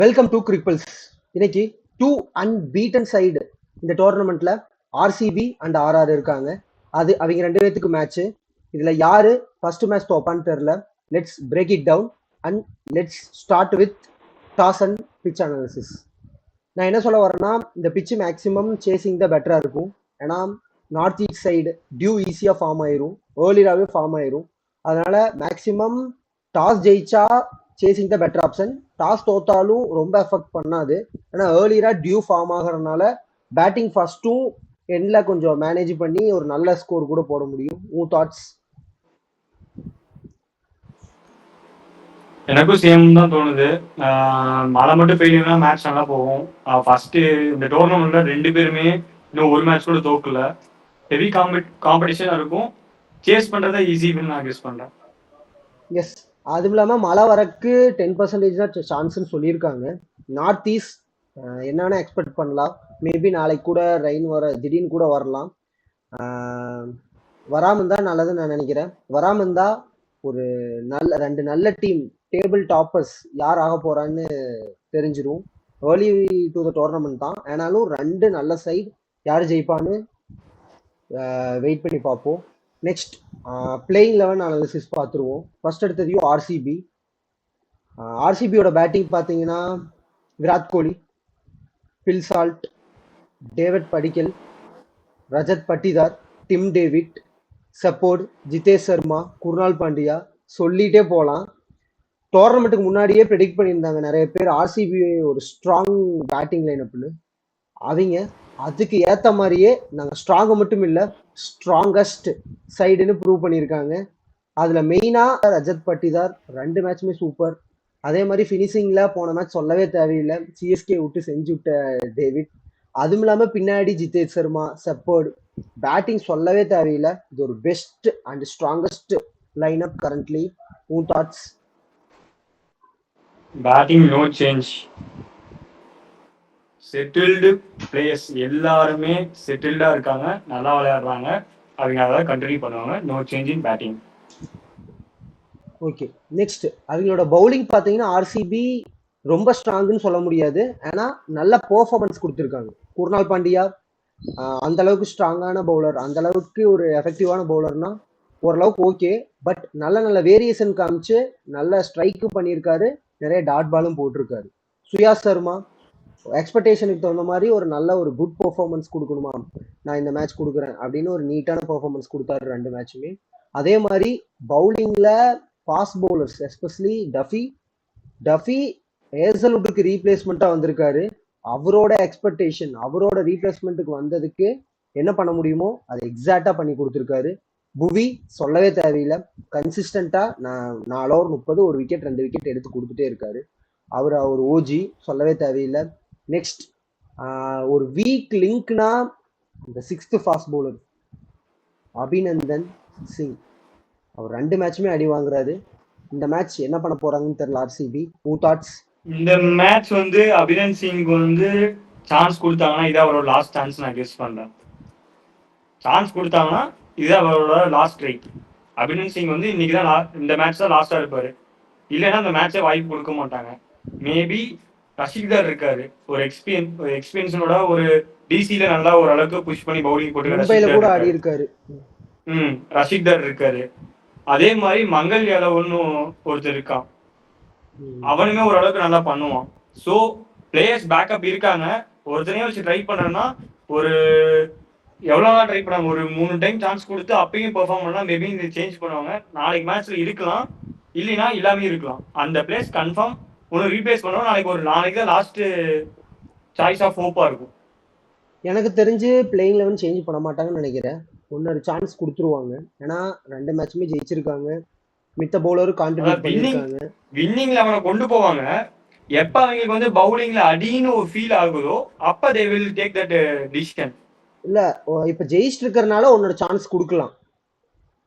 Welcome to கிரிப்பிள்ஸ். இன்னைக்கு two unbeaten side இந்த டோர்னமெண்ட்ல RCB and RR இருக்காங்க. அது அவங்க ரெண்டு பேர்த்துக்கு மேட்ச். இதுல யாரு ஃபர்ஸ்ட் மேட்ச் தோப்பான்னு தெரியல. Let's break it down and let's start with toss and pitch analysis. நான் என்ன சொல்ல வரேன்னா, இந்த பிச்சு மேக்ஸிமம் சேசிங் தான் பெட்டரா இருக்கும். ஏன்னா நார்த் ஈஸ்ட் சைடு டியூ ஈஸியாக ஃபார்ம் ஆயிரும், ஏர்லியாகவே ஃபார்ம் ஆயிரும். அதனால மேக்ஸிமம் டாஸ் ஜெயிச்சா chasing the better option. Toss தோத்தாலும் ரொம்ப எஃபெக்ட் பண்ணாது. ஏன்னா ஏர்லியரா டியூ ஃபார்ம் ஆகிறதுனால பேட்டிங் ஃபர்ஸ்ட்டும் எண்ட்ல கொஞ்சம் மேனேஜ் பண்ணி ஒரு நல்ல ஸ்கோர் கூட போட முடியும். உன் தாட்ஸ்? எனக்கும் சேம் தான் தோணுது. மழை மட்டும் பெய்யுதுன்னா மேட்ச் நல்லா போகும். ஃபர்ஸ்ட் இந்த டோர்னமெண்ட்ல ரெண்டு பேருமே இன்னும் ஒரு மேட்ச் கூட தோக்கல. ஹெவி காம்படிஷனா இருக்கும். சேஸ் பண்றதை ஈஸி நான் கெஸ் பண்றேன். எஸ், அதுவும் இல்லாமல் மழை வரக்கு 10% தான் சான்ஸ்ன்னு சொல்லியிருக்காங்க. நார்த் ஈஸ்ட் என்னென்ன எக்ஸ்பெக்ட் பண்ணலாம். மேபி நாளைக்கு கூட ரெயின் திடீர்னு கூட வரலாம். வராமல் இருந்தால் நல்லதுன்னு நான் நினைக்கிறேன். வராமல் இருந்தால் ஒரு ரெண்டு நல்ல டீம் டேபிள் டாப்பர்ஸ் யார் ஆக போறான்னு தெரிஞ்சிடும். ஏர்லி டு த டோர்னமெண்ட் தான், ஆனாலும் ரெண்டு நல்ல சைடு யார் ஜெயிப்பான்னு வெயிட் பண்ணி பார்ப்போம். நெக்ஸ்ட் பிளேயிங் 11 அனாலிசிஸ் பார்த்துருவோம். ஃபர்ஸ்ட் எடுத்ததையும் ஆர்சிபி. ஆர்சிபியோட பேட்டிங் பார்த்தீங்கன்னா Virat Kohli, Phil Salt, David Padikkal, Rajat Patidar, Tim David, support, Jitesh Sharma, Krunal Pandya, சொல்லிட்டே போகலாம். டோர்னமெண்ட்டுக்கு முன்னாடியே ப்ரெடிக்ட் பண்ணியிருந்தாங்க நிறைய பேர் ஆர்சிபி ஒரு ஸ்ட்ராங் பேட்டிங் லைனப்னு. அவங்க அதுக்கு ஏற்ற மாதிரியே நாங்கள் ஸ்ட்ராங்கு மட்டும் இல்லை, ஸ்ட்ராங்கஸ்ட் சைடுன்னு ப்ரூவ் பண்ணியிருக்காங்க. அதில் மெயினாக ரஜத் பட்டிதார் ரெண்டு மேட்சுமே சூப்பர். அதே மாதிரி ஃபினிஷிங்கில் போன மேட்ச் சொல்லவே தேவையில்லை, சிஎஸ்கே விட்டு செஞ்சு விட்ட டேவிட். அதுவும் இல்லாமல் பின்னாடி ஜிதேஷ் சர்மா, செப்பர்டு, பேட்டிங் சொல்லவே தேவையில்லை. இது ஒரு best and strongest line up currently. உன் thoughts? Batting no change. Settled players எல்லாருமே செட்டில்டா இருக்காங்க, நல்லா விளையாடுறாங்க. அவங்க அதாவது கண்டினியூ பண்ணுவாங்க. No change in batting. Okay, next அவங்களோட பவுலிங் பார்த்தீங்கன்னா ஆர்சிபி ரொம்ப ஸ்ட்ராங்குன்னு சொல்ல முடியாது, ஆனால் நல்ல பெர்ஃபார்மன்ஸ் கொடுத்துருக்காங்க. குர்னால் பாண்டியா அந்த அளவுக்கு ஸ்ட்ராங்கான பவுலர், அந்த அளவுக்கு ஒரு எஃபெக்டிவான பவுலர்னா ஓரளவுக்கு ஓகே. பட் நல்ல நல்ல வேரியேஷன் காமிச்சு நல்ல ஸ்ட்ரைக்கும் பண்ணியிருக்காரு, நிறைய டாட் பாலும் போட்டிருக்காரு. சுயாஸ் சர்மா எக்ஸ்பெக்டேஷனுக்கு தகுந்த மாதிரி ஒரு நல்ல ஒரு குட் பெர்ஃபார்மன்ஸ் கொடுக்கணுமா, நான் இந்த மேட்ச் கொடுக்குறேன் அப்படின்னு ஒரு நீட்டான பெர்ஃபார்மன்ஸ் கொடுத்தாரு ரெண்டு மேட்சுமே. அதே மாதிரி பவுலிங்ல ஃபாஸ்ட் பவுலர்ஸ் எஸ்பெஷலி டஃபி ஹேசல்வுட்டுக்கு ரீப்ளேஸ்மெண்ட்டாக வந்திருக்காரு. அவரோட எக்ஸ்பெக்டேஷன், அவரோட ரீப்ளேஸ்மெண்ட்டுக்கு வந்ததுக்கு என்ன பண்ண முடியுமோ அதை எக்ஸாக்டாக பண்ணி கொடுத்துருக்காரு. புவி சொல்லவே தேவையில்லை, கன்சிஸ்டண்டா நான் 4 ஓவர் 30 ஒரு விக்கெட் 2 விக்கெட் எடுத்து கொடுத்துட்டே இருக்காரு. அவர் ஓஜி, சொல்லவே தேவையில்லை. நெக்ஸ்ட் ஒரு வீக் லிங்க்னா இந்த 6th fast bowler Abhinandan Singh. அவர் ரெண்டு மேட்சுமே அடி வாங்குறாரு. இந்த மேட்ச் என்ன பண்ண போறாங்கன்னு தெரியல ஆர்சிபி. உன் தாட்ஸ்? இந்த மேட்ச் அபிநந்தன் சிங் சான்ஸ் கொடுத்தாங்கன்னா இது அவரோட லாஸ்ட் சான்ஸ் நான் கெஸ் பண்றேன். சான்ஸ் கொடுத்தாங்கன்னா இது அவரோட லாஸ்ட் ட்ரை. அபிநந்தன் சிங் இன்னைக்கு தான் இந்த மேட்ச் தான் லாஸ்டா இருப்பாரு. இல்லைன்னா அந்த மேட்சை வாய்ப்பு கொடுக்க மாட்டாங்க. மேபி ரஷிக்தார் இருக்காரு, ஒரு எக்ஸ்பீரியன்ஸோட ஒரு டிசில நல்லா ஒரு அளவுக்கு புஷ் பண்ணி பவுலிங் போட்டு ரஷிக்தார் இருக்காரு. அதே மாதிரி மங்கள் யாதவ்னு ஒருத்தர் இருக்கான், அவனுமே ஓரளவுக்கு நல்லா பண்ணுவான். ஸோ பிளேயர்ஸ் பேக்கப் இருக்காங்க. ஒருத்தனையும் வச்சு ட்ரை பண்றேன்னா ஒரு எவ்வளோ நாள் ட்ரை பண்ணாங்க, ஒரு 3 டைம் சான்ஸ் கொடுத்து அப்பயும் பெர்ஃபார்ம் பண்ணா மேபி இந்த சேஞ்ச் பண்ணுவாங்க. நாளைக்கு மேட்ச்ல இருக்கலாம், இல்லைன்னா இல்லாமே இருக்கலாம். அந்த பிளேஸ் கன்ஃபார்ம் ஒன்று ரீப்ளேஸ் பண்ணுவோம். நாளைக்கு தான் லாஸ்ட் சாய்ஸ் ஆஃப் ஹோப்பா இருக்கும். எனக்கு தெரிஞ்சு பிளேயிங் 11 சேஞ்ச் பண்ண மாட்டாங்கன்னு நினைக்கிறேன். ஒன்னொரு சான்ஸ் கொடுத்துருவாங்க. ஏன்னா ரெண்டு மேட்சுமே ஜெயிச்சிருக்காங்க, மித்த பவுலரும் கான்ட்ரிபியூட் பண்ணிருக்காங்க. வின்னிங் 11 கொண்டு போவாங்க. எப்ப அவங்களுக்கு பவுலிங்ல அடின்னு ஒரு ஃபீல் ஆகுதோ அப்ப they will take that decision. இல்ல, இப்ப ஜெயிச்சிட்டு இருக்கறனால உன்னோட சான்ஸ் கொடுக்கலாம்.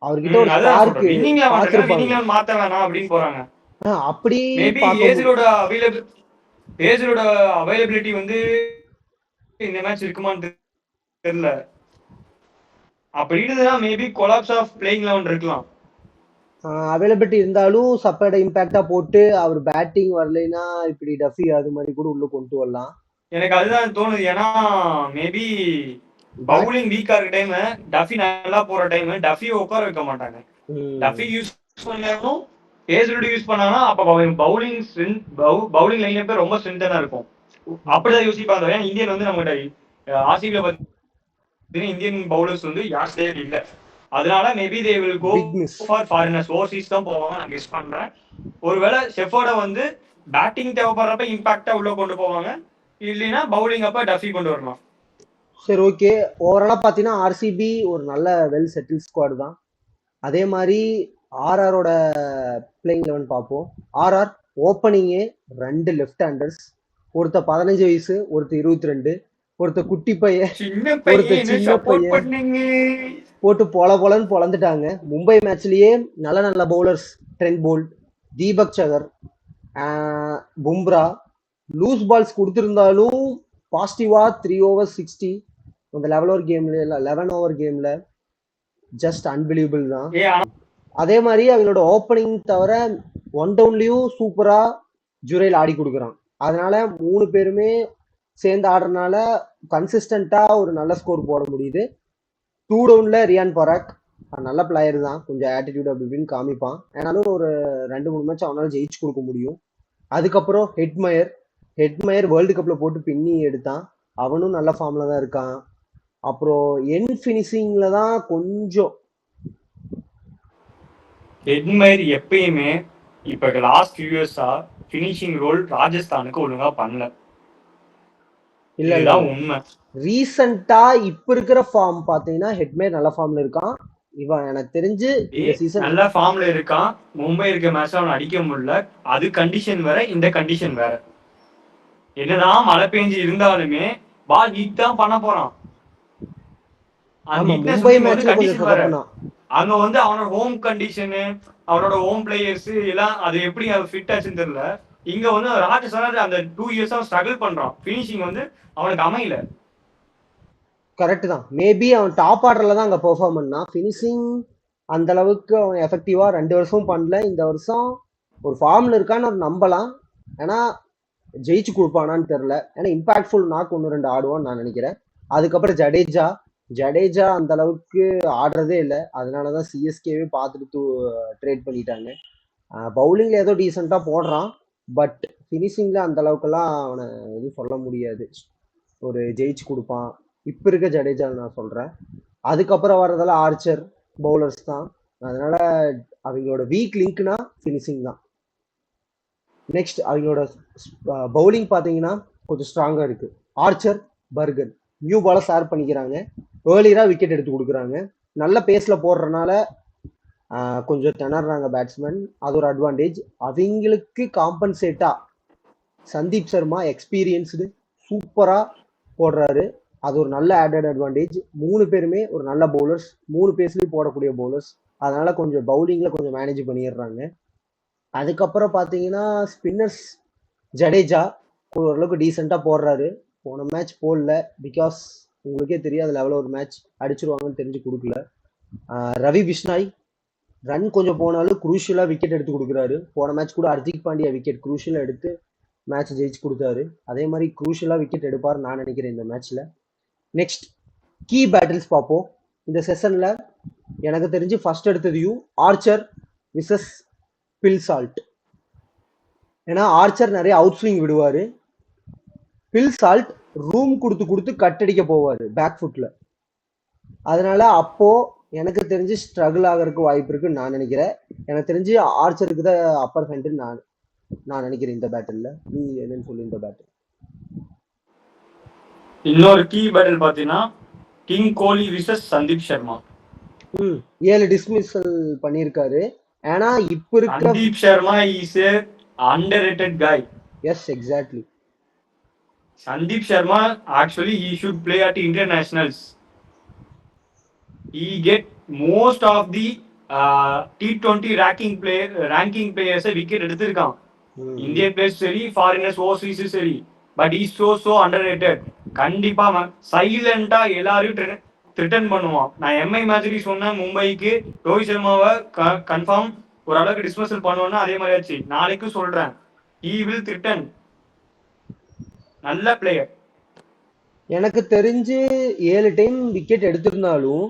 அவர்கிட்ட ஒரு ஸ்பார்க் வின்னிங்ல மாத்த வேணாம் அப்படின்னு போறாங்க. அப்படி மேபி ஏஜரோட அவைலபிலிட்டி இந்த மேட்ச் இருக்குமான்னு தெரியல. அப்படி இருந்ததுன்னா மேபி கொலாப்ஸ் ஆஃப் பிளேயிங் 11 இருக்கலாம். அவைலபிலிட்டி இருந்தாலும் சப்போர்ட் இம்பாக்டா போட்டு அவர் பேட்டிங் வரலைன்னா இப்படி டஃபி அது மாதிரி கூட உள்ள கொண்டு வரலாம். எனக்கு அதுதான் தோணுது. ஏன்னா மேபி பேட் பவுலிங் வீக்கா இருக்க டைம் டஃபி நல்லா போற டைம் டஃபி உட்கார வைக்க மாட்டாங்க. டஃபி யூஸ் பண்ணாலும் பேஸ்டு யூஸ் பண்ணாங்கன்னா அப்ப பவுலிங் பவுலிங் லைன் ரொம்ப ஸ்ட்ரென்தனா இருக்கும். அப்படிதான் யோசிப்பாங்க. ஏன்னா இந்தியன் வந்து நம்மகிட்ட ஆர்சிபில பார்த்தீங்கன்னா இந்தியன் பவுலர்ஸ் வந்து யாருமே இல்லை. அதனால maybe they will go big miss. For foreigners overseas தான் போவாங்க நான் கெஸ் பண்றேன். ஒருவேளை ஷெஃபோர்ட வந்து பேட்டிங் தேவைப்படுறப்ப இம்பாக்டா உள்ள கொண்டு போவாங்க, இல்லைன்னா பவுலிங் அப்ப டஃபி கொண்டு வரலாம். சரி, ஓகே. ஓவராலா பாத்தீங்கன்னா ஆர்சிபி ஒரு நல்ல வெல் செட்டில் ஸ்குவாட் தான். அதே மாதிரி ஆர்ஆரோட பிளேயிங் 11 பார்ப்போம். ஆர்ஆர் ஓப்பனிங்கே 2 லெஃப்ட் ஹேண்டர்ஸ், ஒருத்த 15 வயசு, ஒருத்த 22, ஒருத்த குட்டி பையன், சின்ன ஒருத்த பையன் சின்ன சப்போர்ட் பையன் பண்ணீங்க. போட்டு பொலன்னு பொழந்துட்டாங்க. மும்பை மேட்ச்லயே நல்ல நல்ல பவுலர்ஸ், ட்ரெண்ட் போல்ட், தீபக் சகர், பும்ரா லூஸ் பால்ஸ் கொடுத்திருந்தாலும் பாசிட்டிவா 3 ஓவர் 60 இந்த 11 ஓவர் கேம்ல ஜஸ்ட் அன்பிலீவபிள் தான். அதே மாதிரி அவங்களோட ஓப்பனிங் தவிர ஒன் டவுன்லயும் சூப்பரா ஜுரைல் ஆடி கொடுக்குறான். அதனால 3 பேருமே சேர்ந்து ஆடுறதுனால கன்சிஸ்டண்டா ஒரு நல்ல ஸ்கோர் போட முடியுது. 2 டவுன்ல ரியான் பராக் நல்ல பிளேயர் தான், கொஞ்சம் ஆட்டிடியூட் அப்படி இப்படின்னு காமிப்பான். ஆனாலும் ஒரு 2-3 மேட்ச் அவனால ஜெயிச்சு கொடுக்க முடியும். அதுக்கப்புறம் ஹெட்மயர் வேர்ல்டு கப்ல போட்டு பின்னி எடுத்தான், அவனும் நல்ல ஃபார்ம்ல தான் இருக்கான். அப்புறம் என் பினிஷிங்ல தான் கொஞ்சம் ஹெட்மயர் எப்பயுமே இப்ப லாஸ்ட் ஃபியூ இயர்ஸா பினிஷிங் ரோல் ராஜஸ்தானுக்கு ஒழுங்கா பண்ணல. இல்ல உண்மை. ரீசெண்டா இப்ப இருக்கிற ஃபார்ம் பாத்தீங்கன்னா ஹெட்மேர் நல்ல ஃபார்ம்ல இருக்கான். இவன் எனக்கு தெரிஞ்சு இந்த சீசன் நல்ல ஃபார்ம்ல இருக்கான். மும்பை இருக்க மேட்ச் அவன் அடிக்க முடியல. அது கண்டிஷன் வேற, இந்த கண்டிஷன் வேற. என்னதான் மழை பெஞ்சு இருந்தாலுமே பால் ஹிட் தான் பண்ண போறான். மும்பை மேட்ச்ல கொஞ்சம் சொதப்புனான். அங்க வந்து அவனோட ஹோம் கண்டிஷனு, அவனோட ஹோம் பிளேயர்ஸ் எல்லாம் அது எப்படி ஃபிட் ஆச்சுன்னு தெரியல. இங்க வந்து ராஜஸ்தான் அந்த 2 இயர்ஸா ஸ்ட்ரகிள் பண்றான். பினிஷிங் வந்து அவனுக்கு அமையல. கரெக்ட் தான். மேபி அவன் டாப் ஆர்டர்ல தான் அங்க பெர்ஃபார்ம் பண்ணான். பினிஷிங் அந்த அளவுக்கு அவன் எஃபெக்டிவா 2 வருஷம் பண்ணல. இந்த வருஷம் ஒரு ஃபார்ம்ல இருக்கான்னு ஒரு நம்பலாம். ஏன்னா ஜெயிச்சு கொடுப்பானான்னு தெரியல. ஏன்னா இம்பாக்ட்ஃபுல் நாக் 1-2 ஆடுவான்னு நான் நினைக்கிறேன். அதுக்கப்புறம் ஜடேஜா அந்த அளவுக்கு ஆடுறதே இல்லை. அதனாலதான் சிஎஸ்கேவே பார்த்துட்டு ட்ரேட் பண்ணிட்டாங்க. பவுலிங்ல ஏதோ டீசெண்டா போடுறான், பட் பினிஷிங்ல அந்த அளவுக்குலாம் அவனை எதுவும் சொல்ல முடியாது. ஒரு ஜெயிச்சு கொடுப்பான் இப்ப இருக்க ஜடேஜா நான் சொல்றேன். அதுக்கப்புறம் வர்றதெல்லாம் ஆர்ச்சர் பவுலர்ஸ் தான். அதனால அவங்களோட வீக் லிங்க்னா பினிஷிங் தான். நெக்ஸ்ட் அவங்களோட பவுலிங் பாத்தீங்கன்னா கொஞ்சம் ஸ்ட்ராங்கா இருக்கு. ஆர்ச்சர், பர்கன் நியூ பால ஷேர் பண்ணிக்கிறாங்க. ஏர்லியரா விக்கெட் எடுத்து கொடுக்குறாங்க. நல்ல பேஸ்ல போடுறதுனால கொஞ்சம் திணறாங்க பேட்ஸ்மேன், அது ஒரு அட்வான்டேஜ். அவங்களுக்கு காம்பன்சேட்டா சந்தீப் சர்மா எக்ஸ்பீரியன்ஸ்டு சூப்பரா போடுறாரு, அது ஒரு நல்ல ஆடட் அட்வான்டேஜ். 3 பேருமே ஒரு நல்ல பவுலர்ஸ், 3 பேஸ்லயும் போடக்கூடிய பவுலர்ஸ். அதனால கொஞ்சம் பவுலிங்ல கொஞ்சம் மேனேஜ் பண்ணிடுறாங்க. அதுக்கப்புறம் பாத்தீங்கன்னா ஸ்பின்னர்ஸ், ஜடேஜா ஓரளவுக்கு டீசெண்டா போடுறாரு. போன மேட்ச் போடல, பிகாஸ் உங்களுக்கே தெரியாது லெவலில் ஒரு மேட்ச் அடிச்சிருவாங்கன்னு தெரிஞ்சு கொடுக்கல. ரவி பிஷ்னாய் ரன் கொஞ்சம் போனாலும் குரூஷியலா விக்கெட் எடுத்து கொடுக்குறாரு. போன மேட்ச் கூட ஹர்திக் பாண்டியா விக்கெட் குரூஷியலா எடுத்து மேட்ச் ஜெயிச்சு கொடுத்தாரு. அதே மாதிரி குரூஷியலா விக்கெட் எடுப்பார் நான் நினைக்கிறேன் இந்த மேட்ச்ல. நெக்ஸ்ட் கீ பேட்டில்ஸ் பார்ப்போம். இந்த செஷன்ல எனக்கு தெரிஞ்சு ஃபர்ஸ்ட் எடுத்ததையும் ஆர்ச்சர் விசஸ் பில் சால்ட். ஏன்னா ஆர்ச்சர் நிறைய அவுட் ஸ்விங் விடுவாரு, பில் சால்ட் ரூம் கொடுத்து கொடுத்து கட்டடிக்க போவாரு பேக் ஃபுட்ல. அதனால அப்போ எனக்கு தெரிஞ்சு ஸ்ட்ரகிள் ஆகிறதுக்கு வாய்ப்பு இருக்குன்னு நான் நினைக்கிறேன். எனக்கு தெரிஞ்சு ஆர்ச்சருக்கு தான் அப்பர் ஹேண்ட் நான் நினைக்கிறேன் இந்த பேட்டில்ல. நீ என்னன்னு சொல்லு இந்த பேட்டில். இன்னொரு கீ பேட்டில் பாத்தீங்கன்னா கிங் கோலி விசஸ் சந்தீப் சர்மா. 7 டிஸ்மிஸல் பண்ணியிருக்காரு. ஆனா இப்ப இருக்க Sandeep Sharma is a underrated guy. Yes, exactly. Sandeep Sharma actually he should play at internationals. He get most of the T20 ranking players wicket எடுத்திருக்கான். இந்தியன் பிளேயர்ஸ் சரி, foreigners Overseas சரி, but is so underrated. கண்டிப்பா சைலண்டா எல்லாரையும் threatened பண்ணுவான். நான் Mi மாதிரி சொன்னேன் மும்பைக்கு ரோஹித் சர்மாவை கன்ஃபார்ம் ஓரளவுக்கு டிஸ்மிசல் பண்ணுவோம்னா அதே மாதிரி ஆச்சு. நாளைக்கும் சொல்றேன், he will threaten. நல்ல பிளேயர். எனக்கு தெரிஞ்சு 7 டைம் விக்கெட் எடுத்திருந்தாலும்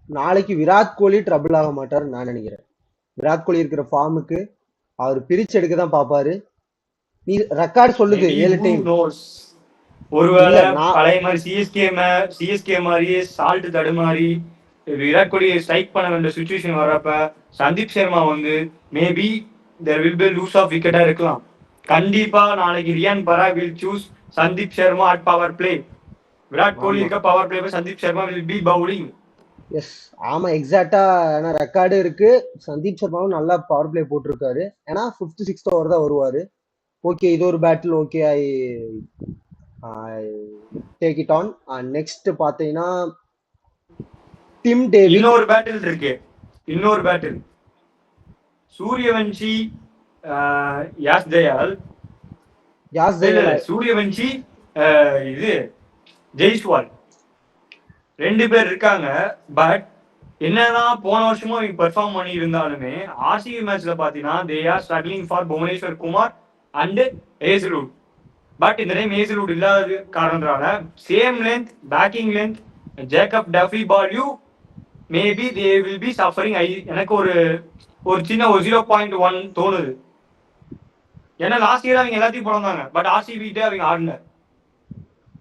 நாளைக்கு விராட் கோலி ட்ரபிள் ஆக மாட்டாருன்னு நான் நினைக்கிறேன். விராட் கோலி இருக்கிற ஃபார்முக்கு அவர் பிரிச்சு எடுக்க தான் பாப்பாரு. நீ ரெக்கார்ட் சொல்லுது 7 டைம். ஒருவேளை பழைய மாதிரி சிஎஸ்கே மாதிரியே சால்ட் தடுமாறி விராட் கோலி ஸ்ட்ரைக் பண்ண வேண்டிய சுச்சுவேஷன் வரப்ப சந்தீப் சர்மா வந்து maybe there will be lose of விக்கெட்டா இருக்கலாம். கண்டிப்பா நாளைக்கு Riyan Parag will choose Sandeep Sharma at power play. Virat Kohli இருக்க power play Sandeep Sharma will be bowling. Yes, ஆமா, எக்ஸாக்டா. ஏன்னா ரெக்கார்டு இருக்கு. சந்தீப் சர்மாவும் நல்லா பவர் பிளே போட்டிருக்காரு. ஏன்னா 5th 6th ஓவர் தான் வருவாரு. ஓகே, இது ஒரு battle. Okay, I take it on. Next பாத்தீங்கன்னா டிம் டேவிட். இன்னொரு பேட்டில் இருக்கு. இன்னொரு பேட்டில் சூரியவன்ஷி யாஸ் தயால். சூரியவன்ஷி இது ஜெய்ஸ்வால் 2 பேர் இருக்காங்க. பட் என்னதான் போன வருஷமும் அவங்க பெர்ஃபார்ம் பண்ணி இருந்தாலுமே ஆர்சிபி மேட்ச்ல பாத்தீங்கன்னா they are struggling for Bhuvneshwar Kumar and Hazlewood. But இந்த டைம் ஹேசல்வுட் இல்லாத காரணத்தால same length backing length Jacob Duffy value maybe they will be suffering. எனக்கு ஒரு சின்ன ஒரு 0.1 தோணுது. ஏன்னா லாஸ்ட் இயர் அவங்க எல்லாத்தையும் பிறந்தாங்க. பட் ஆர்சிபி அவங்க ஆடல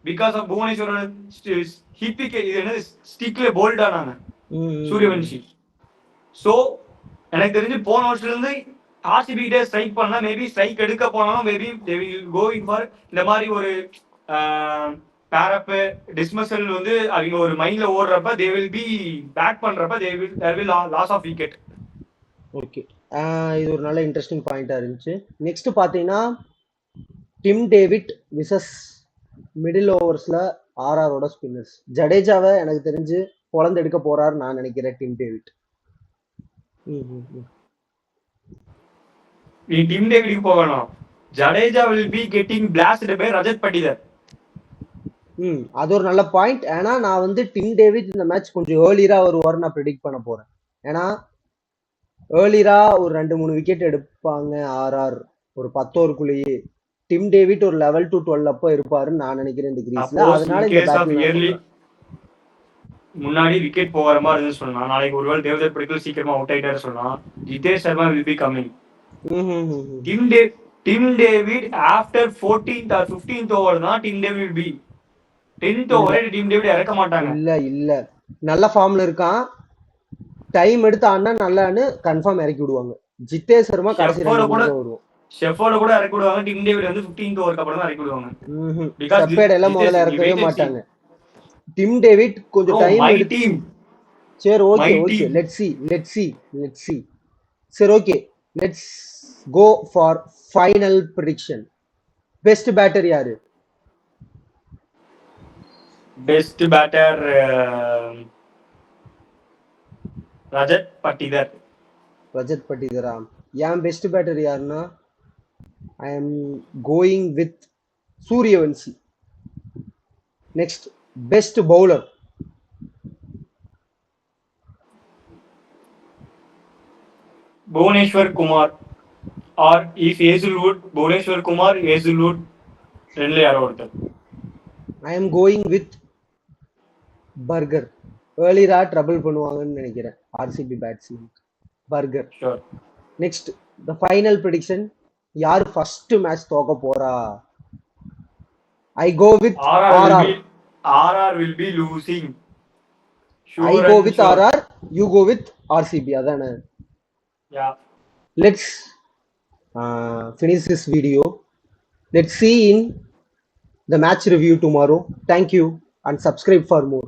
பிகாஸ் ஆஃப் புவனேஸ்வரோட ஹிப்பிக்கு இது என்னது ஸ்டிக்ல போல்ட் ஆனாங்க சூரியவன்ஷி. சோ எனக்கு தெரிஞ்சு போன வருஷத்துல இருந்து ஆர்சிபி கிட்டே ஸ்ட்ரைக் பண்ணா மேபி ஸ்ட்ரைக் எடுக்க போனாலும் maybe they will going for இந்த மாதிரி ஒரு பேரப் டிஸ்மிசல் வந்து அவங்க ஒரு மைண்ட்ல ஓடுறப்ப தே வில் பி பேக் பண்றப்ப there will loss of wicket. Okay, இது ஒரு நல்ல இன்ட்ரெஸ்டிங் பாயிண்டா இருந்துச்சு. நெக்ஸ்ட் பாத்தீங்கன்னா டிம் டேவிட் விசஸ் மிடில் ஓவர்ஸ்ல ஆர்ஆரோட ஸ்பின்னர்ஸ். ஜடேஜாவை எனக்கு தெரிஞ்சு பொழந்து எடுக்க போறாரு நான் நினைக்கிறேன் டிம் டேவிட். நீ டிம் டேவிட்க்கு போகணும். Jadeja will be getting blast by Rajat Patidar. அது ஒரு நல்ல பாயிண்ட். ஏன்னா நான் வந்து டிம் டேவிட் இந்த மேட்ச் கொஞ்சம் ஏர்லியரா வருவார் நான் ப்ரெடிக்ட் பண்ண போறேன். ஏன்னா ஏர்லியரா ஒரு 2-3 விக்கெட் எடுப்பாங்க ஆர்ஆர் ஒரு 10 ஓவருக்குள்ளேயே. டிம் டேவிட் ஒரு 11 to 12 அப்போ இருப்பாருன்னு நான் நினைக்கிறேன் இந்த கிரீஸ்ல. அதனால இந்த பேட்டில் முன்னாடி விக்கெட் போகிற மாதிரி இருந்து சொன்னா நாளைக்கு ஒருவேளை தேவதர் படிக்கல் சீக்கிரமா அவுட் ஆயிட்டாரு சொன்னா Jitesh Sharma will be coming. Tim David after 14th or 15th over தான் Tim David be 10th over Tim David இறக்க மாட்டாங்க. இல்ல நல்ல ஃபார்ம்ல இருக்கான். டைம் எடுத்து ஆனா நல்லான்னு கன்ஃபார்ம் இறக்கி விடுவாங்க. ஜிதேஷ் சர்மா கடைசி 2 ஓவர் வருவாங்க. ஷெஃபோர்ட கூட இறக்கி விடுவாங்க. டிம் டேவிட் வந்து 15th ஓவருக்கு அப்புறம் தான் இறக்கி விடுவாங்க. ஷெஃபர்ட் எல்லாம் முதல்ல இறக்கவே மாட்டாங்க. டிம் டேவிட் கொஞ்சம் டைம் எடுத்து. சரி, ஓகே, லெட்ஸ் see. சரி, okay, let's go for final prediction. Best batter யாரு? பெஸ்ட் பேட்டர் ரஜத் பட்டிதரா? ஏன் பெஸ்ட் பேட்டர் யாருன்னா I am going with Suryavanshi. Next best bowler Bhuvneshwar Kumar or if Hazlewood Bhuvneshwar Kumar Hazlewood ரெண்டுல யாரோ ஒருத்தர். I am going with Burger. ஏர்லியரா trouble பண்ணுவாங்கன்னு நினைக்கிறேன் RCB batsman Burger. Next the final prediction. யார் ஃபர்ஸ்ட் மேட்ச் தோக்க போறா? I go with RR. RR will be losing. I go with RR. You go with RCB. Adana. Yeah. Let's finish this video. Let's see in the match review tomorrow. Thank you and subscribe for more.